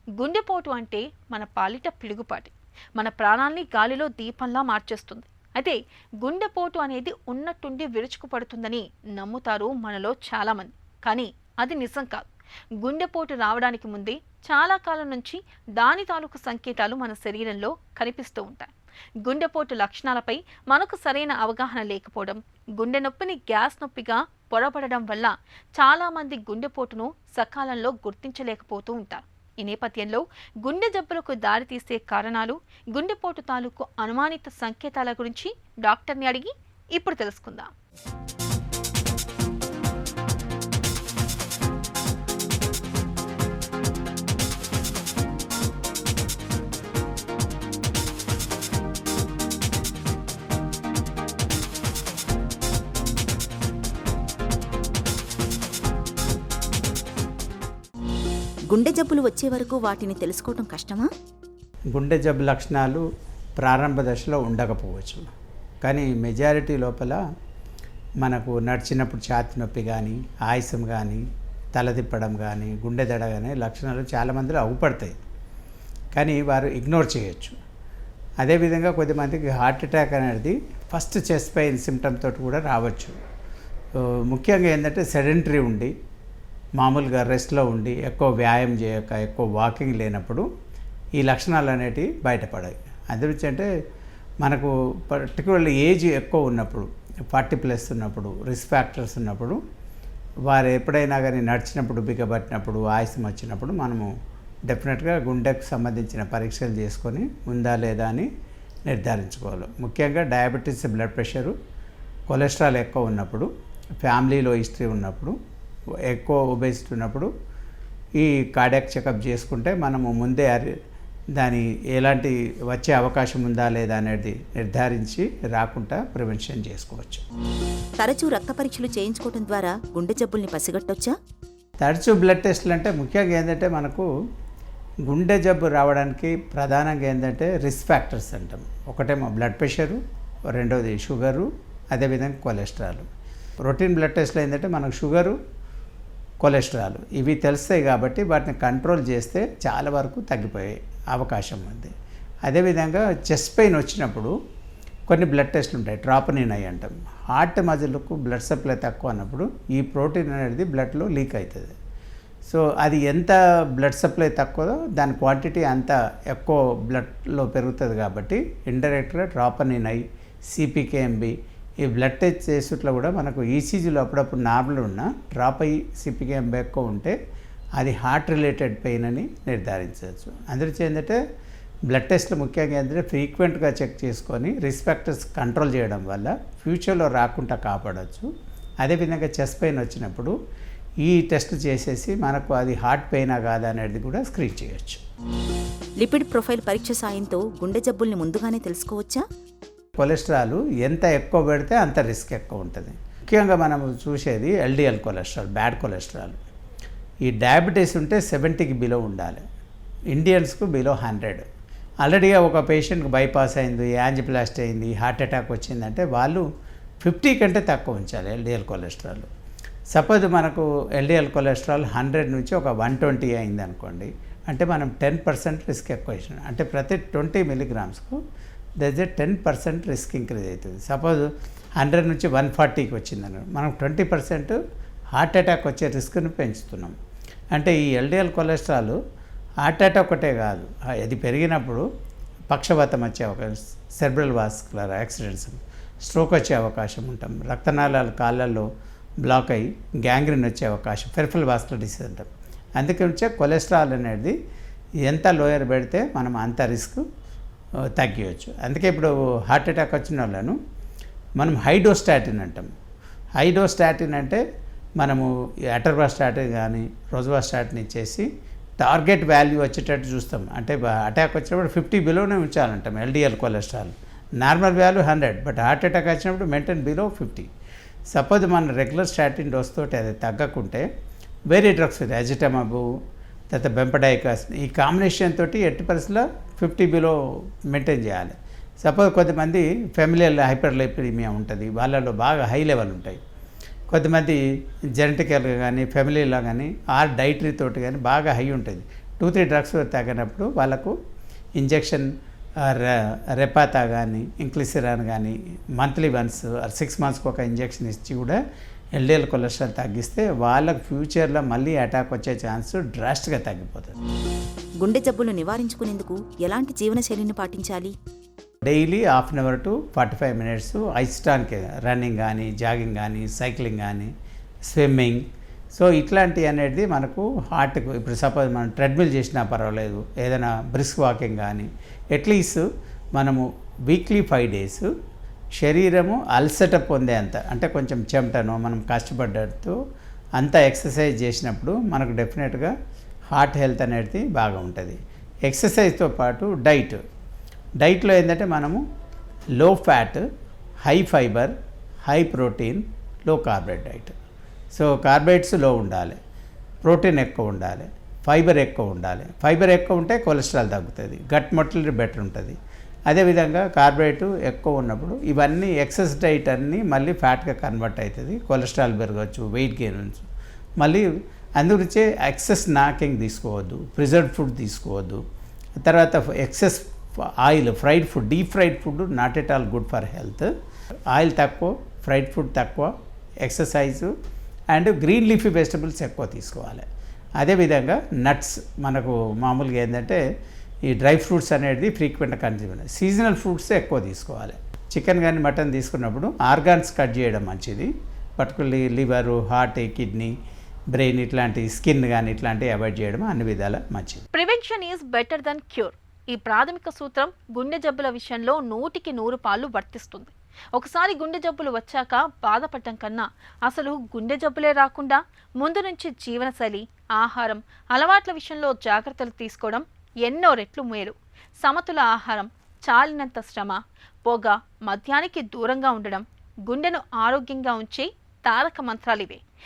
గుండెపోటు అంటే మన పాలిట పిడుగుపాటి. మన ప్రాణాల్ని గాలిలో దీపంలా మార్చేస్తుంది. అయితే గుండెపోటు అనేది ఉన్నట్టుండి విరుచుకుపడుతుందని నమ్ముతారు మనలో చాలామంది. కానీ అది నిజం కాదు. గుండెపోటు రావడానికి ముందే చాలా కాలం నుంచి దాని తాలూకు సంకేతాలు మన శరీరంలో కనిపిస్తూ ఉంటాయి. గుండెపోటు లక్షణాలపై మనకు సరైన అవగాహన లేకపోవడం, గుండె నొప్పిని గ్యాస్ నొప్పిగా పొరబడడం వల్ల చాలామంది గుండెపోటును సకాలంలో గుర్తించలేకపోతూ ఉంటారు. ఈ నేపథ్యంలో గుండె జబ్బులకు దారితీసే కారణాలు, గుండెపోటు తాలూకు అనుమానిత సంకేతాల గురించి డాక్టర్ని అడిగి ఇప్పుడు తెలుసుకుందాం. గుండె జబ్బులు వచ్చే వరకు వాటిని తెలుసుకోవటం కష్టమా? గుండె జబ్బు లక్షణాలు ప్రారంభ దశలో ఉండకపోవచ్చు, కానీ మెజారిటీ లోపల మనకు నడిచినప్పుడు ఛాతీ నొప్పి కానీ, ఆయాసం కానీ, తల తిప్పడం కానీ, గుండె దడ కానీ లక్షణాలు చాలామందిలో అగుపడతాయి, కానీ వారు ఇగ్నోర్ చేయొచ్చు. అదేవిధంగా కొద్దిమందికి హార్ట్ అటాక్ అనేది ఫస్ట్ చెస్ట్ పెయిన్ సిమ్టమ్ తోటి కూడా రావచ్చు. ముఖ్యంగా ఏంటంటే సెడెంటరీ ఉండి, మామూలుగా రెస్ట్లో ఉండి, ఎక్కువ వ్యాయామం చేయక, ఎక్కువ వాకింగ్ లేనప్పుడు ఈ లక్షణాలు అనేటివి బయటపడాయి. అందుగురించి అంటే మనకు పర్టికులర్లీ ఏజ్ ఎక్కువ ఉన్నప్పుడు, 40+ ఉన్నప్పుడు, రిస్క్ ఫ్యాక్టర్స్ ఉన్నప్పుడు, వారు ఎప్పుడైనా కానీ నడిచినప్పుడు, బిగబట్టినప్పుడు, ఆయాసం వచ్చినప్పుడు మనము డెఫినెట్గా గుండెకు సంబంధించిన పరీక్షలు చేసుకొని ఉందా లేదా అని నిర్ధారించుకోవాలి. ముఖ్యంగా డయాబెటీస్, బ్లడ్ ప్రెషరు, కొలెస్ట్రాల్ ఎక్కువ ఉన్నప్పుడు, ఫ్యామిలీలో హిస్టరీ ఉన్నప్పుడు, ఎక్కువ ఒబేసిటీ ఉన్నప్పుడు ఈ కార్డియాక్ చెకప్ చేసుకుంటే మనము ముందే దాని ఎలాంటి వచ్చే అవకాశం ఉందా లేదా అనేది నిర్ధారించి రాకుండా ప్రివెన్షన్ చేసుకోవచ్చు. తరచూ రక్త పరీక్షలు చేయించుకోవడం ద్వారా గుండె జబ్బుల్ని పసిగట్టొచ్చా? తరచూ బ్లడ్ టెస్టులు అంటే ముఖ్యంగా ఏంటంటే మనకు గుండె జబ్బు రావడానికి ప్రధానంగా ఏంటంటే రిస్క్ ఫ్యాక్టర్స్ అంటాం. ఒకటేమో బ్లడ్ ప్రెషరు, రెండోది షుగరు, అదేవిధంగా కొలెస్ట్రాల్. రొటీన్ బ్లడ్ టెస్ట్లో ఏంటంటే మనకు షుగరు, కొలెస్ట్రాల్ ఇవి తెలుస్తాయి కాబట్టి వాటిని కంట్రోల్ చేస్తే చాలా వరకు తగ్గిపోయే అవకాశం ఉంది. అదేవిధంగా చెస్ట్ పెయిన్ వచ్చినప్పుడు కొన్ని బ్లడ్ టెస్ట్లు ఉంటాయి, ట్రోపోనిన్ ఐ అంటాం. హార్ట్ మజిల్కు బ్లడ్ సప్లై తక్కువ అన్నప్పుడు ఈ ప్రోటీన్ అనేది బ్లడ్లో లీక్ అవుతుంది. సో అది ఎంత బ్లడ్ సప్లై తక్కువదో దాని క్వాంటిటీ అంత ఎక్కువ బ్లడ్లో పెరుగుతుంది కాబట్టి ఇండైరెక్ట్గా ట్రోపోనిన్ ఐ, సిపికేఎంబి ఈ బ్లడ్ టెస్ట్ చేసేట్లో కూడా మనకు ఈసీజీలో అప్పుడప్పుడు నార్మల్ ఉన్న డ్రాప్ అయ్యి సిపికేఎంబి ఎక్కువ ఉంటే అది హార్ట్ రిలేటెడ్ పెయిన్ అని నిర్ధారించవచ్చు. అందులో ఏంటంటే బ్లడ్ టెస్ట్లు ముఖ్యంగా ఏంటంటే ఫ్రీక్వెంట్గా చెక్ చేసుకొని రిస్క్ ఫ్యాక్టర్స్ కంట్రోల్ చేయడం వల్ల ఫ్యూచర్లో రాకుండా కాపాడవచ్చు. అదేవిధంగా చెస్ట్ పెయిన్ వచ్చినప్పుడు ఈ టెస్ట్ చేసేసి మనకు అది హార్ట్ పెయినా కాదా అనేది కూడా స్క్రీన్ చేయొచ్చు. లిపిడ్ ప్రొఫైల్ పరీక్ష సాయంతో గుండె జబ్బుల్ని ముందుగానే తెలుసుకోవచ్చా? కొలెస్ట్రాల్ ఎంత ఎక్కువ పెడితే అంత రిస్క్ ఎక్కువ ఉంటుంది. ముఖ్యంగా మనం చూసేది ఎల్డిఎల్ కొలెస్ట్రాల్, బ్యాడ్ కొలెస్ట్రాల్. ఈ డయాబెటీస్ ఉంటే 70కి బిలో ఉండాలి, ఇండియన్స్కు బిలో 100. ఆల్రెడీగా ఒక పేషెంట్కి బైపాస్ అయింది, యాంజియోప్లాస్టీ అయింది, హార్ట్ అటాక్ వచ్చిందంటే వాళ్ళు 50 కంటే తక్కువ ఉంచాలి ఎల్డిఎల్ కొలెస్ట్రాల్. సపోజ్ మనకు ఎల్డిఎల్ కొలెస్ట్రాల్ 100 నుంచి ఒక 120 అయింది అనుకోండి, అంటే మనం 10% రిస్క్ ఎక్కువ ఇచ్చినాం. అంటే ప్రతి 20 మిల్లీగ్రామ్స్కు దట్ 10% రిస్క్ ఇంక్రీజ్ అవుతుంది. సపోజ్ 100 నుంచి 140కి వచ్చిందని మనం 20% హార్ట్ అటాక్ వచ్చే రిస్క్ని పెంచుతున్నాం. అంటే ఈ ఎల్డిఎల్ కొలెస్ట్రాల్ హార్ట్ అటాక్ ఒకటే కాదు, అది పెరిగినప్పుడు పక్షవాతం వచ్చే అవకాశం, సెర్బ్రల్ వాస్కులర్ యాక్సిడెంట్స్, స్ట్రోక్ వచ్చే అవకాశం ఉంటాం, రక్తనాళాలు కాళ్ళల్లో బ్లాక్ అయ్యి గ్యాంగ్రీన్ వచ్చే అవకాశం, పెరిఫరల్ వాస్కులర్ డిసీజ్ అంటాం. అందుకే కొలెస్ట్రాల్ అనేది ఎంత లోయర్ పెడితే మనం అంత రిస్క్ తగ్గించవచ్చు. అందుకే ఇప్పుడు హార్ట్ అటాక్ వచ్చిన వాళ్ళను మనం హైడోస్టాటిన్ అంటాం. హైడోస్టాటిన్ అంటే మనము అటర్వాస్టాటిన్ కానీ రోజ్వాస్టాటిన్ ఇచ్చేసి టార్గెట్ వాల్యూ వచ్చేటట్టు చూస్తాం. అంటే అటాక్ వచ్చినప్పుడు 50 బిలోనే ఉంచాలంటాం LDL cholesterol. Normal value 100, but heart attack వచ్చినప్పుడు మెయింటైన్ బిలో 50. సపోజ్ మన రెగ్యులర్ స్టాటిన్ డోస్ తోటి అది తగ్గకుంటే వేరే డ్రగ్స్ అజిటమబు, తర్వాత బెంపడైకాస్, ఈ కాంబినేషన్ తోటి ఎట్టి పరిస్థితుల్లో 50 బిలో మెయింటైన్ చేయాలి. సపోజ్ కొంతమంది ఫెమిలియల్ హైపర్లైపిడిమియా ఉంటుంది, వాళ్ళలో బాగా హై లెవెల్ ఉంటాయి. కొంతమంది జెనెటికల్గా కానీ ఫెమిలీలో కానీ ఆర్ డైటరీ తోటి కానీ బాగా హై ఉంటుంది. 2-3 డ్రగ్స్ తగ్గినప్పుడు వాళ్ళకు ఇంజెక్షన్ రెపాతా కానీ ఇంక్లిసిరాన్ కానీ మంత్లీ వన్స్ 6 మంత్స్కి ఒక ఇంజెక్షన్ ఇచ్చి కూడా ఎల్డిఎల్ కొలెస్ట్రాల్ తగ్గిస్తే వాళ్ళకు ఫ్యూచర్లో మళ్ళీ అటాక్ వచ్చే ఛాన్స్ డ్రాస్ట్గా తగ్గిపోతుంది. గుండె జబ్బులు నివారించుకునేందుకు ఎలాంటి జీవనశైలిని పాటించాలి? Daily half an hour to 45 minutes ఐస్టాన్కి రన్నింగ్ కానీ జాగింగ్ కానీ సైక్లింగ్ కానీ స్విమ్మింగ్. సో ఇట్లాంటివి అనేది మనకు హార్ట్కు ఇప్పుడు సపోజ్ మనం ట్రెడ్మిల్ చేసినా పర్వాలేదు, ఏదైనా బ్రిస్క్ వాకింగ్ కానీ అట్లీస్ట్ మనము వీక్లీ 5 days శరీరము అలసట పొందేంత అంటే కొంచెం చెమటను మనం కష్టపడ్డట్టు అంత ఎక్సర్సైజ్ చేసినప్పుడు మనకు డెఫినెట్గా హార్ట్ హెల్త్ అనేది బాగా ఉంటుంది. ఎక్సర్సైజ్తో పాటు డైట్లో ఏంటంటే మనము లో fat, high fibre, high protein, లో కార్బోహైడ్రేట్ డైట్. సో కార్బోహైడ్రేట్స్ లో ఉండాలి, ప్రోటీన్ ఎక్కువ ఉండాలి, ఫైబర్ ఎక్కువ ఉండాలి. ఫైబర్ ఎక్కువ ఉంటే కొలెస్ట్రాల్ తగ్గుతుంది, గట్ మొటిలిటీ బెటర్ ఉంటుంది. అదేవిధంగా కార్బోహైడ్రేట్ ఎక్కువ ఉన్నప్పుడు ఇవన్నీ ఎక్సెస్ డైట్ అన్నీ మళ్ళీ ఫ్యాట్గా కన్వర్ట్ అవుతుంది, కొలెస్ట్రాల్ పెరగవచ్చు, వెయిట్ గెయిన్ ఉండొచ్చు. మళ్ళీ అందుగురించే ఎక్సెస్ నాకింగ్ తీసుకోవద్దు, ప్రిజర్వ్డ్ ఫుడ్ తీసుకోవద్దు. తర్వాత excess oil, fried food, deep fried food not at all good for health. Oil తక్కువ, ఫ్రైడ్ ఫుడ్ తక్కువ, exercise and green leafy vegetables ఎక్కువ తీసుకోవాలి. అదేవిధంగా నట్స్, మనకు మామూలుగా ఏంటంటే ఈ డ్రై ఫ్రూట్స్ అనేది ఫ్రీక్వెంట్గా కన్జ్యూమ్, సీజనల్ ఫ్రూట్స్ ఎక్కువ తీసుకోవాలి. చికెన్ కానీ మటన్ తీసుకున్నప్పుడు ఆర్గాన్స్ కట్ చేయడం మంచిది, particularly liver, heart, kidney, brain ఇట్లాంటి స్కిన్ కానీ ఇట్లాంటివి అవాయిడ్ చేయడం అన్ని విధాల మంచిది. Prevention is better than cure. ఈ ప్రాథమిక సూత్రం గుండె జబ్బుల విషయంలో 100కి 100 పాళ్ళు వర్తిస్తుంది. ఒకసారి గుండె జబ్బులు వచ్చాక బాధపడటం కన్నా అసలు గుండె జబ్బులే రాకుండా ముందు నుంచి జీవనశైలి, ఆహారం, అలవాట్ల విషయంలో జాగ్రత్తలు తీసుకోవడం ఎన్నో రెట్లు మేలు. సమతుల ఆహారం, చాలినంత శ్రమ, పొగ, మద్యానికి దూరంగా ఉండడం గుండెను ఆరోగ్యంగా ఉంచే తారక మంత్రాలివే.